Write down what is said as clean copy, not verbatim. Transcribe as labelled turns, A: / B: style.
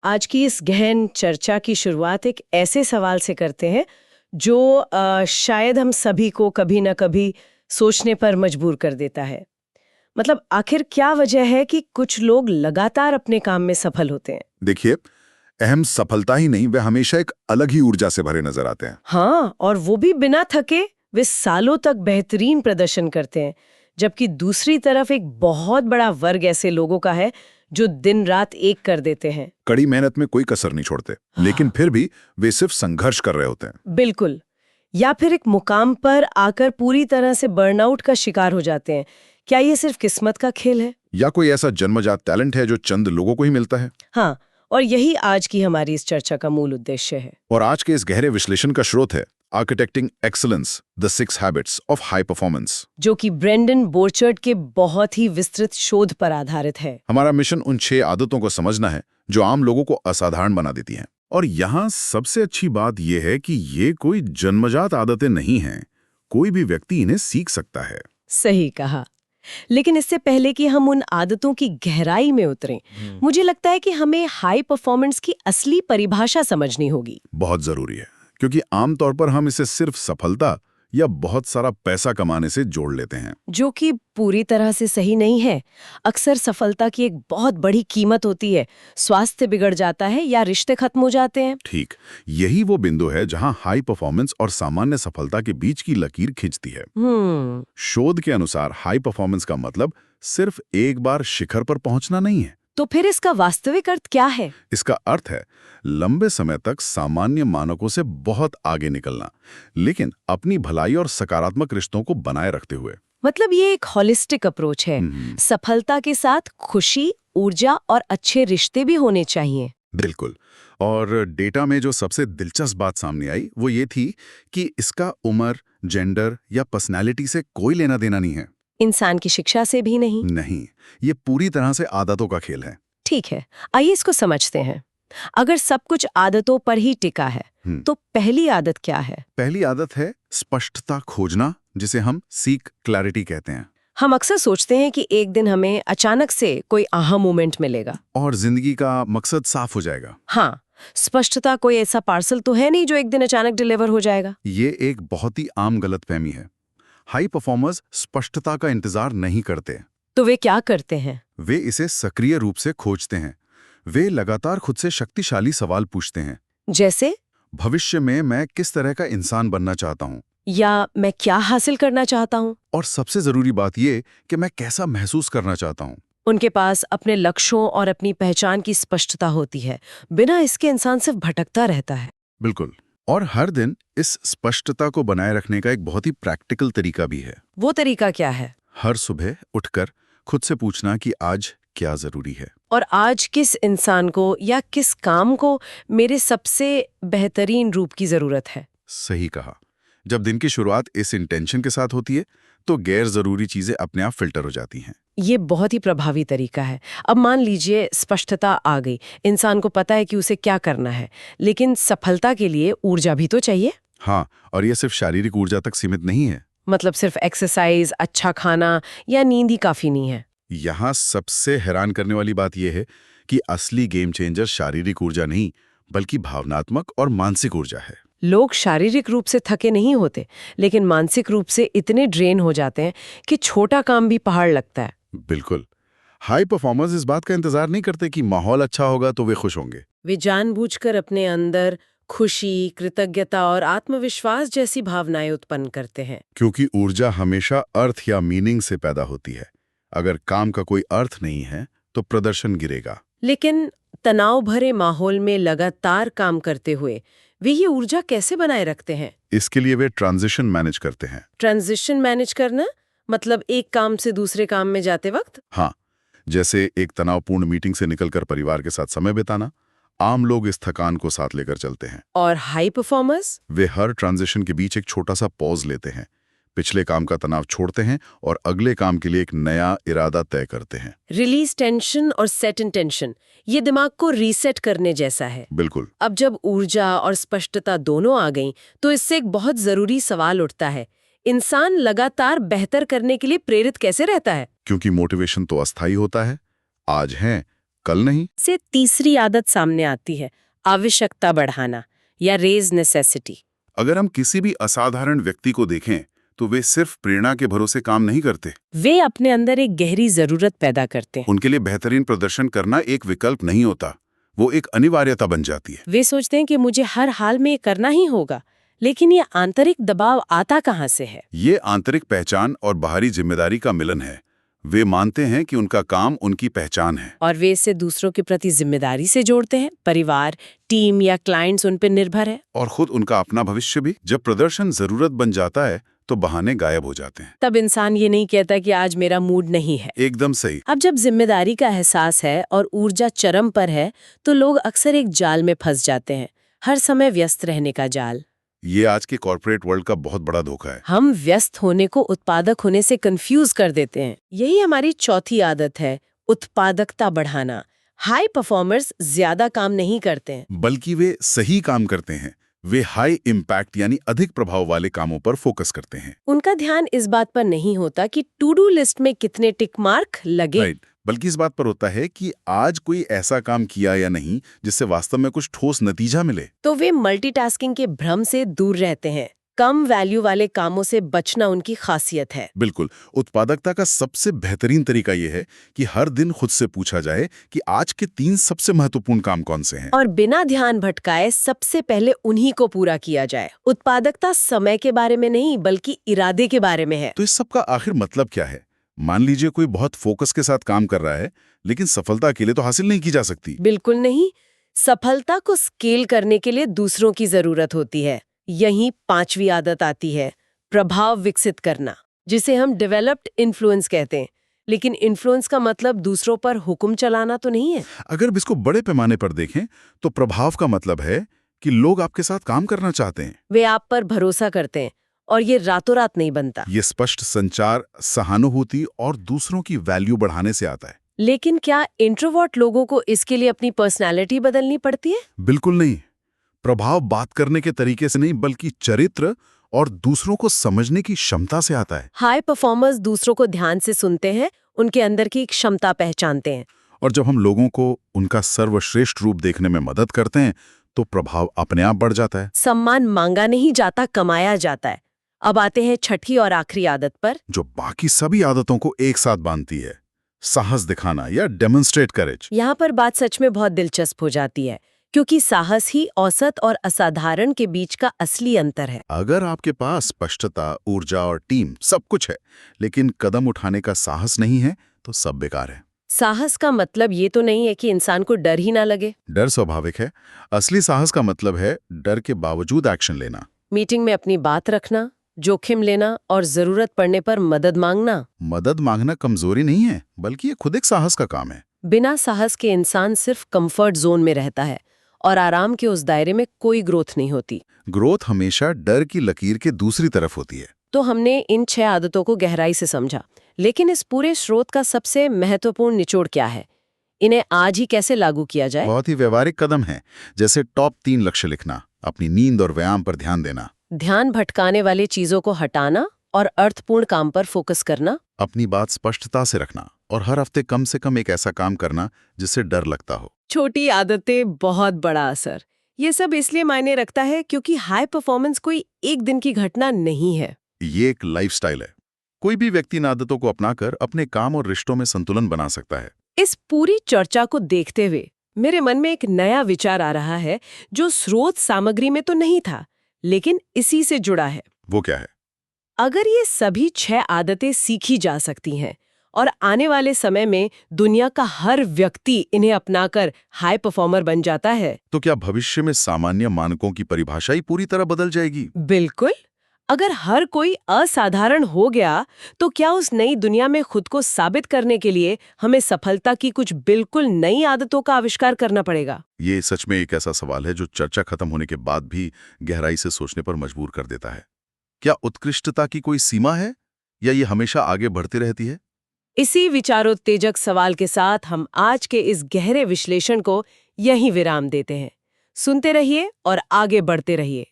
A: आज की इस गहन चर्चा की शुरुआत एक ऐसे सवाल से करते हैं जो शायद हम सभी को कभी न कभी सोचने पर मजबूर कर देता है। मतलब आखिर क्या वजह है कि कुछ लोग लगातार अपने काम में सफल होते हैं?
B: देखिए, अहम सफलता ही नहीं, वे हमेशा एक अलग ही ऊर्जा से भरे नजर आते हैं।
A: हाँ, और वो भी बिना थके। वे सालों तक बेहतरीन प्रदर्शन करते हैं, जबकि दूसरी तरफ एक बहुत बड़ा वर्ग ऐसे लोगों का है जो दिन रात एक कर देते हैं।
B: कड़ी मेहनत में कोई कसर नहीं छोड़ते, लेकिन फिर भी वे सिर्फ संघर्ष कर रहे होते हैं।
A: बिल्कुल। या फिर एक मुकाम पर आकर पूरी तरह से बर्नआउट का शिकार हो जाते हैं। क्या ये सिर्फ किस्मत का खेल है?
B: या कोई ऐसा जन्मजात टैलेंट है जो चंद लोगों को ही मिलता है।
A: हाँ, और यही आज की हमारी इस चर्चा का मूल उद्देश्य है।
B: और आज के इस गहरे विश्लेषण का स्रोत है architecting excellence, the 6 habits of high performance,
A: जो कि ब्रेंडन बोर्चर्ड के बहुत ही विस्तृत शोध पर आधारित है।
B: हमारा मिशन उन 6 आदतों को समझना है जो आम लोगों को असाधारण बना देती हैं। और यहाँ सबसे अच्छी बात यह है कि ये कोई जन्मजात आदतें नहीं हैं, कोई भी व्यक्ति इन्हें सीख सकता है।
A: सही कहा। लेकिन इससे पहले कि हम उन आदतों की गहराई में उतरें, मुझे लगता है कि हमें हाई परफॉर्मेंस की असली परिभाषा समझनी होगी।
B: बहुत जरूरी है, क्योंकि आमतौर पर हम इसे सिर्फ सफलता या बहुत सारा पैसा कमाने से जोड़ लेते हैं,
A: जो कि पूरी तरह से सही नहीं है। अक्सर सफलता की एक बहुत बड़ी कीमत होती है, स्वास्थ्य बिगड़ जाता है या रिश्ते खत्म हो जाते हैं।
B: ठीक यही वो बिंदु है जहां हाई परफॉर्मेंस और सामान्य सफलता के बीच की लकीर खिंचती है। शोध के अनुसार हाई परफॉर्मेंस का मतलब सिर्फ एक बार शिखर पर पहुंचना नहीं है।
A: तो फिर इसका वास्तविक अर्थ क्या है?
B: इसका अर्थ है लंबे समय तक सामान्य मानकों से बहुत आगे निकलना, लेकिन अपनी भलाई और सकारात्मक रिश्तों को बनाए रखते हुए।
A: मतलब ये एक होलिस्टिक अप्रोच है। सफलता के साथ खुशी, ऊर्जा और अच्छे रिश्ते भी होने चाहिए।
B: बिल्कुल। और डेटा में जो सबसे दिलचस्प बात सामने आई वो ये थी कि इसका उम्र, जेंडर या पर्सनैलिटी से कोई लेना देना नहीं है।
A: इंसान की शिक्षा से भी नहीं।
B: नहीं, ये पूरी तरह से आदतों का खेल है।
A: ठीक है, आइए इसको समझते हैं। अगर सब कुछ आदतों पर ही टिका है, तो पहली आदत क्या है?
B: पहली आदत है स्पष्टता खोजना, जिसे हम सीक क्लैरिटी कहते हैं।
A: हम अक्सर सोचते हैं कि एक दिन हमें अचानक से कोई आहा मोमेंट मिलेगा
B: और जिंदगी का मकसद साफ हो जाएगा।
A: हाँ, स्पष्टता कोई ऐसा पार्सल तो है नहीं जो एक दिन अचानक डिलीवर हो जाएगा।
B: ये एक बहुत ही आम गलतफहमी है। हाई परफॉर्मर्स स्पष्टता का इंतजार नहीं करते।
A: तो वे क्या करते हैं?
B: वे इसे सक्रिय रूप से खोजते हैं। वे लगातार खुद से शक्तिशाली सवाल पूछते हैं।
A: जैसे,
B: भविष्य में मैं किस तरह का इंसान बनना चाहता हूँ,
A: या मैं क्या हासिल करना चाहता हूँ,
B: और सबसे जरूरी बात यह कि मैं कैसा महसूस करना चाहता हूँ।
A: उनके पास अपने लक्ष्यों और अपनी पहचान की स्पष्टता होती है। बिना इसके इंसान सिर्फ भटकता रहता है।
B: बिल्कुल। और हर दिन इस स्पष्टता को बनाए रखने का एक बहुत ही प्रैक्टिकल तरीका भी है।
A: वो तरीका क्या है?
B: हर सुबह उठकर खुद से पूछना कि आज क्या जरूरी है,
A: और आज किस इंसान को या किस काम को मेरे सबसे बेहतरीन रूप की जरूरत है।
B: सही कहा। जब दिन की शुरुआत इस इंटेंशन के साथ होती है तो गैर जरूरी चीजें अपने आप फिल्टर हो जाती हैं।
A: ये बहुत ही प्रभावी तरीका है। अब मान लीजिए स्पष्टता आ गई, इंसान को पता है कि उसे क्या करना है, लेकिन सफलता के लिए ऊर्जा भी तो चाहिए।
B: हाँ, और ये सिर्फ शारीरिक ऊर्जा तक सीमित नहीं है।
A: मतलब सिर्फ एक्सरसाइज, अच्छा खाना या नींद ही काफी नहीं है।
B: यहाँ सबसे हैरान करने वाली बात यह है कि असली गेम चेंजर शारीरिक ऊर्जा नहीं, बल्कि भावनात्मक और मानसिक ऊर्जा है।
A: लोग शारीरिक रूप से थके नहीं होते, लेकिन मानसिक रूप से इतने ड्रेन हो जाते हैं कि छोटा काम भी पहाड़ लगता है।
B: बिल्कुल। हाई परफॉर्मर्स इस बात का इंतजार नहीं करते कि माहौल अच्छा होगा तो वे खुश होंगे।
A: वे जानबूझकर अपने अंदर खुशी, कृतज्ञता और आत्मविश्वास जैसी भावनाएं उत्पन्न करते हैं।
B: क्योंकि ऊर्जा हमेशा अर्थ या मीनिंग से पैदा होती है। अगर काम का कोई अर्थ नहीं है तो प्रदर्शन गिरेगा।
A: लेकिन तनाव भरे माहौल में लगातार काम करते हुए वे ये ऊर्जा कैसे बनाए रखते हैं?
B: इसके लिए वे ट्रांजिशन मैनेज करते हैं।
A: ट्रांजिशन मैनेज करना मतलब एक काम से दूसरे काम में जाते वक्त?
B: हाँ, जैसे एक तनावपूर्ण मीटिंग से निकलकर परिवार के साथ समय बिताना। आम लोग इस थकान को साथ लेकर चलते हैं।
A: और हाई परफॉर्मर्स?
B: वे हर ट्रांजिशन के बीच एक छोटा सा पॉज लेते हैं, पिछले काम का तनाव छोड़ते हैं और अगले काम के लिए एक नया इरादा तय करते हैं।
A: रिलीज टेंशन और सेट इंटेंशन, ये दिमाग को रीसेट करने जैसा है।
B: बिल्कुल।
A: अब जब ऊर्जा और स्पष्टता दोनों आ गईं, तो इससे एक बहुत जरूरी सवाल उठता है, इंसान लगातार बेहतर करने के लिए प्रेरित कैसे रहता है?
B: क्योंकि मोटिवेशन तो अस्थायी होता है, आज है कल नहीं।
A: से तीसरी आदत सामने आती है, आवश्यकता बढ़ाना या रेज नेसेसिटी।
B: अगर हम किसी भी असाधारण व्यक्ति को देखें तो वे सिर्फ प्रेरणा के भरोसे काम नहीं करते।
A: वे अपने अंदर एक गहरी जरूरत पैदा करते हैं।
B: उनके लिए बेहतरीन प्रदर्शन करना एक विकल्प नहीं होता, वो एक अनिवार्यता बन जाती है।
A: वे सोचते हैं कि मुझे हर हाल में ये करना ही होगा, लेकिन ये आंतरिक दबाव आता कहाँ से है?
B: ये आंतरिक पहचान और बाहरी जिम्मेदारी का मिलन है। वे मानते हैं कि उनका काम उनकी पहचान है
A: और वे इसे दूसरों के प्रति जिम्मेदारी से जोड़ते हैं। परिवार, टीम या क्लाइंट्स उन पर निर्भर है।
B: और खुद उनका अपना भविष्य भी। जब प्रदर्शन जरूरत बन जाता है तो बहाने गायब हो जाते हैं।
A: तब इंसान ये नहीं कहता कि आज मेरा मूड नहीं है।
B: एकदम सही।
A: अब जब जिम्मेदारी का एहसास है और ऊर्जा चरम पर है तो लोग अक्सर एक जाल में फंस जाते हैं, हर समय व्यस्त रहने का जाल।
B: ये आज के कॉर्पोरेट वर्ल्ड का बहुत बड़ा धोखा है।
A: हम व्यस्त होने को उत्पादक होने से कंफ्यूज कर देते हैं। यही हमारी चौथी आदत है, उत्पादकता बढ़ाना। हाई परफॉर्मर्स ज्यादा काम नहीं करते हैं,
B: बल्कि वे सही काम करते हैं। वे हाई इम्पैक्ट यानी अधिक प्रभाव वाले कामों पर फोकस करते हैं।
A: उनका ध्यान इस बात पर नहीं होता कि टू डू लिस्ट में कितने टिक मार्क लगे।
B: राइट, बल्कि इस बात पर होता है कि आज कोई ऐसा काम किया या नहीं जिससे वास्तव में कुछ ठोस नतीजा मिले।
A: तो वे मल्टीटास्किंग के भ्रम से दूर रहते हैं। कम वैल्यू वाले कामों से बचना उनकी खासियत है।
B: बिल्कुल। उत्पादकता का सबसे बेहतरीन तरीका यह है कि हर दिन खुद से पूछा जाए कि आज के 3 सबसे महत्वपूर्ण काम कौन से हैं,
A: और बिना ध्यान भटकाए सबसे पहले उन्हीं को पूरा किया जाए। उत्पादकता समय के बारे में नहीं बल्कि इरादे के बारे में है।
B: तो इस सब का आखिर मतलब क्या है? मान लीजिए कोई बहुत फोकस के साथ काम कर रहा है, लेकिन सफलता अकेले तो हासिल नहीं की जा सकती।
A: बिल्कुल नहीं। सफलता को स्केल करने के लिए दूसरों की जरूरत होती है। यही 5वीं आदत आती है, प्रभाव विकसित करना, जिसे हम डेवलप्ड इन्फ्लुएंस कहते हैं। लेकिन इन्फ्लुएंस का मतलब दूसरों पर हुक्म चलाना तो नहीं है।
B: अगर इसको बड़े पैमाने पर देखें तो प्रभाव का मतलब है कि लोग आपके साथ काम करना चाहते हैं।
A: वे आप पर भरोसा करते हैं, और ये रातों रात नहीं बनता।
B: ये स्पष्ट संचार, सहानुभूति और दूसरों की वैल्यू बढ़ाने से आता है।
A: लेकिन क्या इंट्रोवर्ट लोगों को इसके लिए अपनी पर्सनैलिटी बदलनी पड़ती है?
B: बिल्कुल नहीं। प्रभाव बात करने के तरीके से नहीं, बल्कि चरित्र और दूसरों को समझने की क्षमता से आता है।
A: हाई परफॉर्मर्स दूसरों को ध्यान से सुनते हैं, उनके अंदर की एक क्षमता पहचानते हैं।
B: और जब हम लोगों को उनका सर्वश्रेष्ठ रूप देखने में मदद करते हैं तो प्रभाव अपने आप बढ़ जाता है।
A: सम्मान मांगा नहीं जाता, कमाया जाता है। अब आते हैं छठी और आखिरी आदत पर,
B: जो बाकी सभी आदतों को एक साथ बांधती है, साहस दिखाना या डेमोन्स्ट्रेट करेज।
A: यहाँ पर बात सच में बहुत दिलचस्प हो जाती है, क्योंकि साहस ही औसत और असाधारण के बीच का असली अंतर है।
B: अगर आपके पास स्पष्टता, ऊर्जा और टीम सब कुछ है, लेकिन कदम उठाने का साहस नहीं है, तो सब बेकार है।
A: साहस का मतलब ये तो नहीं है कि इंसान को डर ही ना लगे।
B: डर स्वाभाविक है। असली साहस का मतलब है डर के बावजूद एक्शन लेना।
A: मीटिंग में अपनी बात रखना, जोखिम लेना और जरूरत पड़ने पर मदद मांगना।
B: मदद मांगना कमजोरी नहीं है, बल्कि ये खुद एक साहस का काम है।
A: बिना साहस के इंसान सिर्फ कंफर्ट जोन में रहता है और आराम के उस दायरे में कोई ग्रोथ नहीं होती।
B: ग्रोथ हमेशा डर की लकीर के दूसरी तरफ होती है।
A: तो हमने इन 6 आदतों को गहराई से समझा, लेकिन इस पूरे स्रोत का सबसे महत्वपूर्ण निचोड़ क्या है? इन्हें आज ही कैसे लागू किया जाए?
B: बहुत ही व्यवहारिक कदम है, जैसे टॉप 3 लक्ष्य लिखना, अपनी नींद और व्यायाम पर ध्यान देना,
A: ध्यान भटकाने वाली चीजों को हटाना और अर्थपूर्ण काम पर फोकस करना,
B: अपनी बात स्पष्टता से रखना और हर हफ्ते कम से कम एक ऐसा काम करना जिससे डर लगता हो।
A: छोटी आदतें, बहुत बड़ा असर। ये सब इसलिए मायने रखता है क्योंकि हाई परफॉर्मेंस कोई एक दिन की घटना नहीं है।
B: ये एक लाइफस्टाइल है। कोई भी व्यक्ति इन आदतों को अपनाकर अपने काम और रिश्तों में संतुलन बना सकता है।
A: इस पूरी चर्चा को देखते हुए मेरे मन में एक नया विचार आ रहा है, जो स्रोत सामग्री में तो नहीं था, लेकिन इसी से जुड़ा है।
B: वो क्या है?
A: अगर ये सभी 6 आदतें सीखी जा सकती हैं और आने वाले समय में दुनिया का हर व्यक्ति इन्हें अपनाकर हाई परफॉर्मर बन जाता है,
B: तो क्या भविष्य में सामान्य मानकों की परिभाषा ही पूरी तरह बदल जाएगी?
A: बिल्कुल। अगर हर कोई असाधारण हो गया, तो क्या उस नई दुनिया में खुद को साबित करने के लिए हमें सफलता की कुछ बिल्कुल नई आदतों का आविष्कार करना पड़ेगा?
B: ये सच में एक ऐसा सवाल है जो चर्चा खत्म होने के बाद भी गहराई से सोचने पर मजबूर कर देता है। क्या उत्कृष्टता की कोई सीमा है या ये हमेशा आगे बढ़ती रहती है?
A: इसी विचारोत्तेजक सवाल के साथ हम आज के इस गहरे विश्लेषण को यहीं विराम देते हैं। सुनते रहिए और आगे बढ़ते रहिए।